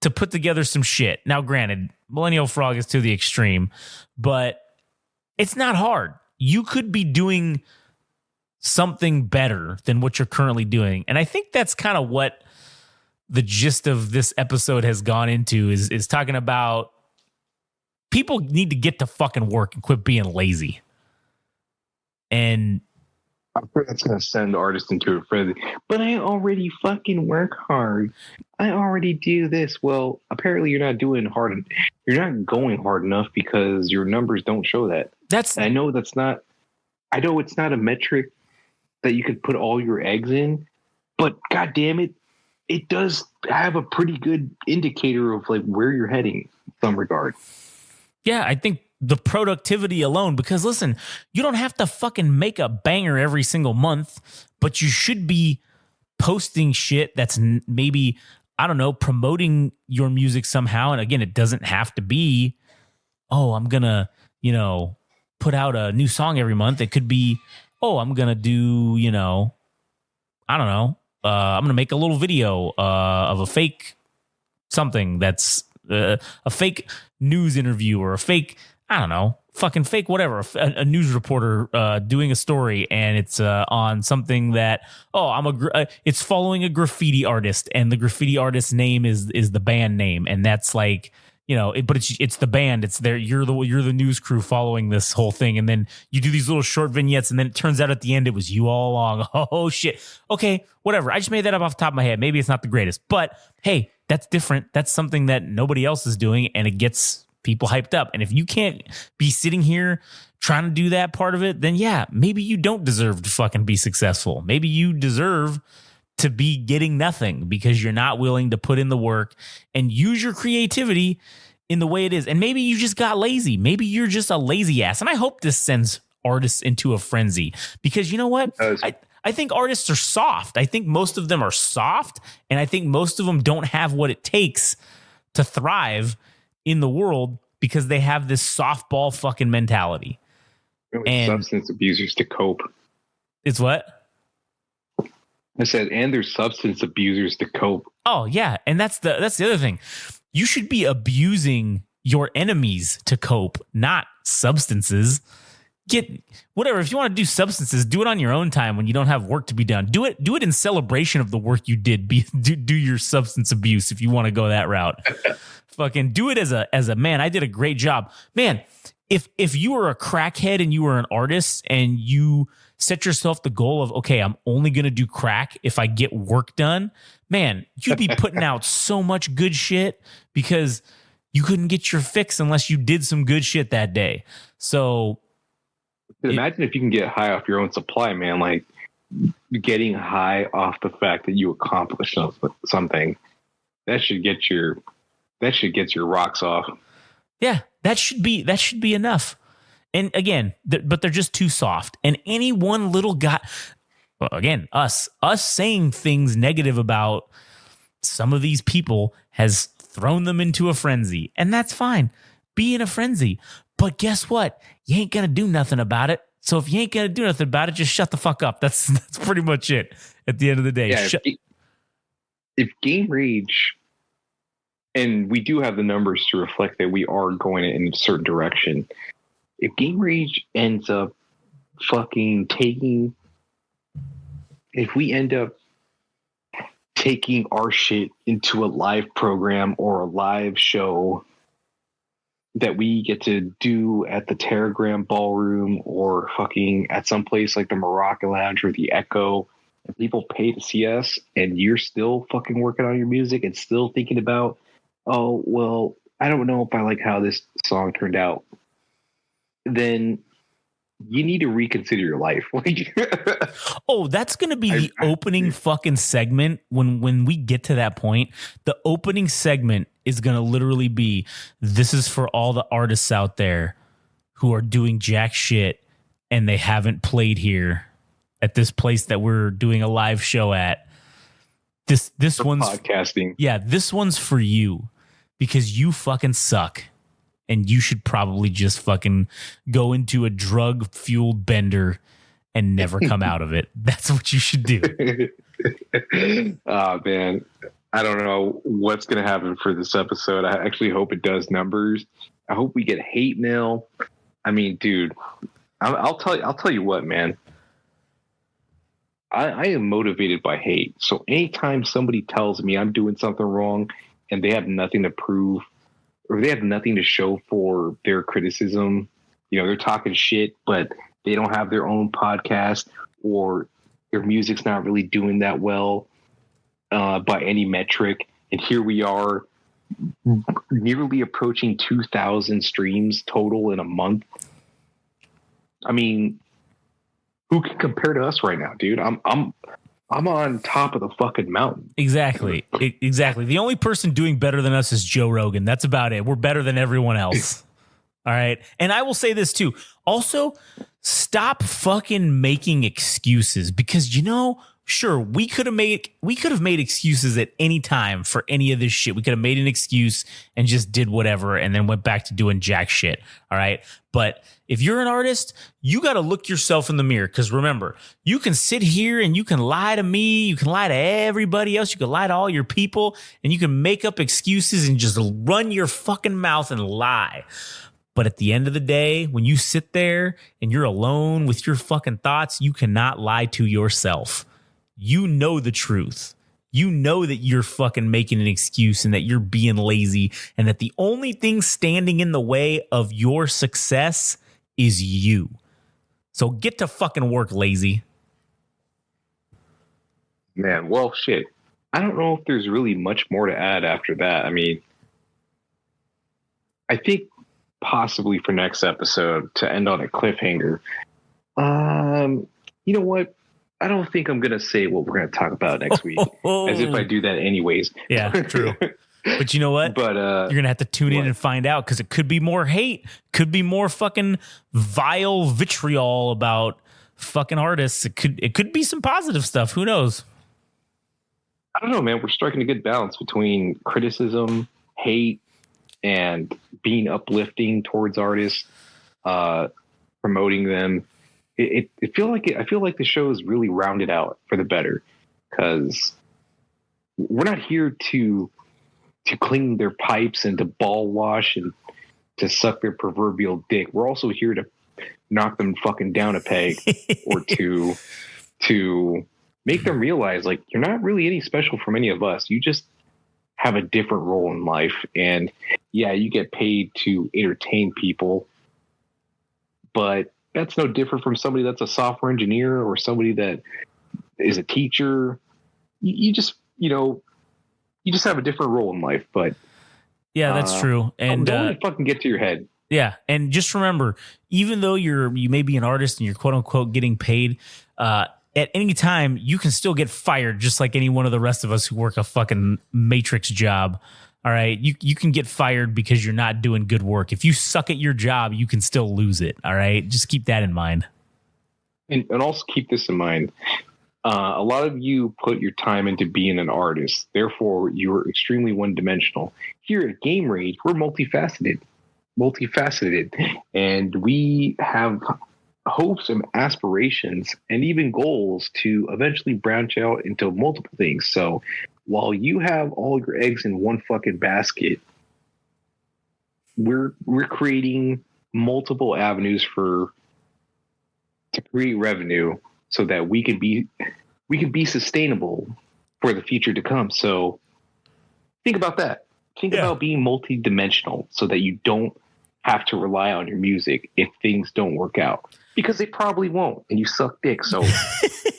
to put together some shit. Now, granted, Millennial Frog is to the extreme, but it's not hard. You could be doing something better than what you're currently doing. And I think that's kind of what the gist of this episode has gone into is talking about people need to get to fucking work and quit being lazy. And I'm sure that's going to send artists into a frenzy. But I already fucking work hard. I already do this. Well, apparently you're not doing hard. You're not going hard enough because your numbers don't show that. I know it's not a metric that you could put all your eggs in, but God damn it, it does have a pretty good indicator of like where you're heading in some regard. Yeah, I think the productivity alone, because listen, you don't have to fucking make a banger every single month, but you should be posting shit that's maybe, I don't know, promoting your music somehow. And again, it doesn't have to be, oh, I'm going to, put out a new song every month. It could be, oh, I'm going to do, I don't know. I'm going to make a little video of a fake something that's a fake news interview or a fake, I don't know, fucking fake whatever, a news reporter doing a story, and it's on something that, it's following a graffiti artist, and the graffiti artist's name is the band name, and that's like, but it's the band, it's there, you're the news crew following this whole thing, and then you do these little short vignettes, and then it turns out at the end it was you all along. Oh shit. Okay, whatever. I just made that up off the top of my head. Maybe it's not the greatest, but hey, that's different. That's something that nobody else is doing, and it gets people hyped up. And if you can't be sitting here trying to do that part of it, then yeah, maybe you don't deserve to fucking be successful. Maybe you deserve to be getting nothing because you're not willing to put in the work and use your creativity in the way it is. And maybe you just got lazy. Maybe you're just a lazy ass. And I hope this sends artists into a frenzy, because you know what? I think artists are soft. I think most of them are soft, and I think most of them don't have what it takes to thrive in the world because they have this softball fucking mentality. And substance abusers to cope. It's what? I said, and there's substance abusers to cope. Oh yeah, and that's the other thing. You should be abusing your enemies to cope, not substances. Get whatever. If you want to do substances, do it on your own time when you don't have work to be done. Do it in celebration of the work you did. Do your substance abuse if you want to go that route. Fucking do it as a man. I did a great job, man. If you were a crackhead and you were an artist and you set yourself the goal of, okay, I'm only going to do crack if I get work done, man, you'd be putting out so much good shit because you couldn't get your fix unless you did some good shit that day. So imagine if you can get high off your own supply, man, like getting high off the fact that you accomplished something. That should get your rocks off. Yeah, that should be enough. And again, but they're just too soft. And any one little guy, well, again, us saying things negative about some of these people has thrown them into a frenzy. And that's fine. Be in a frenzy. But guess what? You ain't going to do nothing about it. So if you ain't going to do nothing about it, just shut the fuck up. That's pretty much it at the end of the day. Yeah, if Game Rage, and we do have the numbers to reflect that we are going in a certain direction, if Game Rage ends up fucking if we end up taking our shit into a live program or a live show that we get to do at the Terragram Ballroom or fucking at some place like the Morocco Lounge or the Echo, and people pay to see us, and you're still fucking working on your music and still thinking about, oh, well, I don't know if I like how this song turned out, then you need to reconsider your life. Oh, that's going to be the opening fucking segment. When we get to that point, the opening segment is going to literally be, this is for all the artists out there who are doing jack shit and they haven't played here at this place that we're doing a live show at. This one's podcasting. Yeah, this one's for you because you fucking suck. And you should probably just fucking go into a drug-fueled bender and never come out of it. That's what you should do. Oh, man. I don't know what's going to happen for this episode. I actually hope it does numbers. I hope we get hate mail. I mean, dude, I'll tell you what, man. I am motivated by hate. So anytime somebody tells me I'm doing something wrong and they have nothing to prove or they have nothing to show for their criticism, they're talking shit, but they don't have their own podcast or their music's not really doing that well by any metric. And here we are nearly approaching 2,000 streams total in a month. I mean, who can compare to us right now, dude? I'm on top of the fucking mountain. Exactly. Exactly. The only person doing better than us is Joe Rogan. That's about it. We're better than everyone else. All right. And I will say this too. Also, stop fucking making excuses because, sure, we could have made excuses at any time for any of this shit. We could have made an excuse and just did whatever and then went back to doing jack shit. All right. But if you're an artist, you got to look yourself in the mirror. Because remember, you can sit here and you can lie to me. You can lie to everybody else. You can lie to all your people and you can make up excuses and just run your fucking mouth and lie. But at the end of the day, when you sit there and you're alone with your fucking thoughts, you cannot lie to yourself. You know the truth. You know that you're fucking making an excuse and that you're being lazy and that the only thing standing in the way of your success is you. So get to fucking work, lazy. Man, well, shit. I don't know if there's really much more to add after that. I mean, I think possibly for next episode to end on a cliffhanger. You know what? I don't think I'm going to say what we're going to talk about next week, as if I do that anyways. Yeah, true. But you know what? But you're going to have to tune in and find out because it could be more hate, could be more fucking vile vitriol about fucking artists. It could be some positive stuff. Who knows? I don't know, man. We're striking a good balance between criticism, hate, and being uplifting towards artists, promoting them. I feel like the show is really rounded out for the better because we're not here to clean their pipes and to ball wash and to suck their proverbial dick. We're also here to knock them fucking down a peg or to make them realize like you're not really any special from any of us. You just have a different role in life. And yeah, you get paid to entertain people, but that's no different from somebody that's a software engineer or somebody that is a teacher. You just have a different role in life. But yeah, that's true. And don't let it fucking get to your head. Yeah, and just remember, even though you may be an artist and you're quote unquote getting paid, at any time you can still get fired, just like any one of the rest of us who work a fucking matrix job. All right, you can get fired because you're not doing good work. If you suck at your job, you can still lose it. All right, just keep that in mind. And also keep this in mind. A lot of you put your time into being an artist. Therefore, you're extremely one-dimensional. Here at Game Rage, we're multifaceted, and we have hopes and aspirations and even goals to eventually branch out into multiple things. So while you have all your eggs in one fucking basket, we're creating multiple avenues to create revenue so that we can be sustainable for the future to come. So think about that. Think about being multidimensional so that you don't have to rely on your music if things don't work out, because they probably won't, and you suck dick. So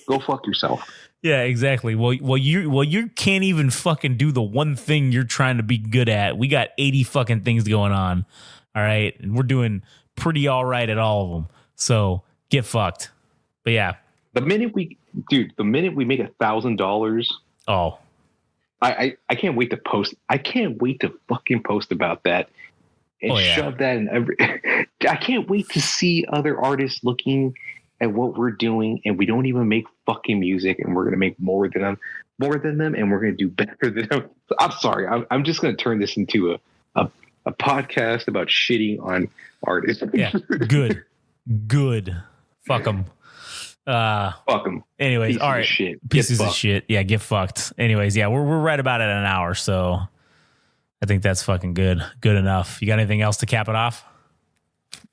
go fuck yourself. Yeah, exactly. Well, you can't even fucking do the one thing you're trying to be good at. We got 80 fucking things going on. All right. And we're doing pretty all right at all of them. So get fucked. But yeah. The minute we make $1,000. Oh, I can't wait to post. I can't wait to fucking post about that and shove that in every. I can't wait to see other artists looking at what we're doing, and we don't even make fucking music, and we're gonna make more than them, and we're gonna do better than them. I'm sorry, I'm just gonna turn this into a podcast about shitting on artists. Yeah, good. Fuck them. Fuck them. Anyways, Pieces all right. Of shit. Pieces of shit. Yeah, get fucked. Anyways, yeah, we're right about at an hour, so I think that's fucking good. Good enough. You got anything else to cap it off?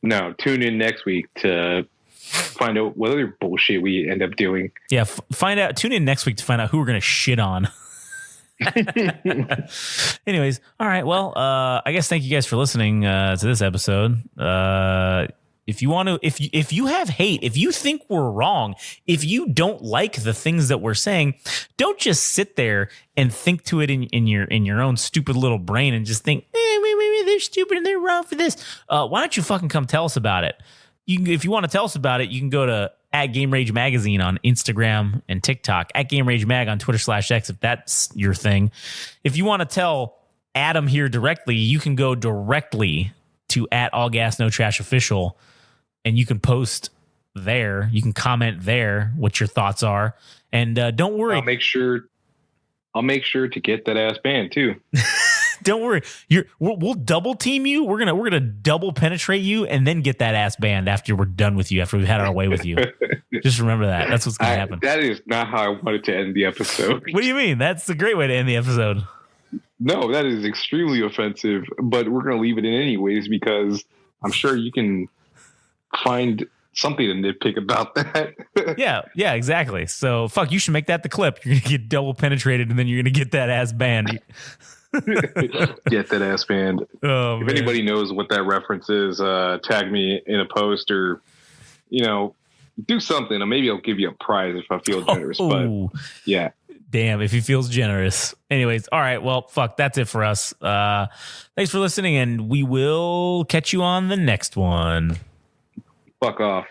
No, tune in next week to find out what other bullshit we end up doing. Yeah, find out. Tune in next week to find out who we're gonna shit on. Anyways, all right. Well, I guess thank you guys for listening to this episode. If you want to, if you have hate, if you think we're wrong, if you don't like the things that we're saying, don't just sit there and think to it in your own stupid little brain and just think, they're stupid and they're wrong for this. Why don't you fucking come tell us about it? If you want to tell us about it, you can go to @GameRage Magazine on Instagram and TikTok, @GameRage Mag on Twitter/X if that's your thing. If you want to tell Adam here directly, you can go directly to @AllGasNoTrashOfficial and you can post there. You can comment there what your thoughts are. And don't worry. I'll make sure to get that ass banned too. Don't worry. We'll double team you. We're gonna double penetrate you and then get that ass banned after we're done with you, after we've had our way with you. Just remember that. That's what's gonna happen. That is not how I wanted to end the episode. What do you mean? That's a great way to end the episode. No, that is extremely offensive, but we're gonna leave it in anyways because I'm sure you can find something to nitpick about that. Yeah, exactly. So fuck, you should make that the clip. You're gonna get double penetrated and then you're gonna get that ass banned. Get that ass banned. Oh, if anybody knows what that reference is, tag me in a post or, do something. And maybe I'll give you a prize if I feel generous. But yeah. Damn, if he feels generous. Anyways, all right. Well, fuck, that's it for us. Thanks for listening, and we will catch you on the next one. Fuck off.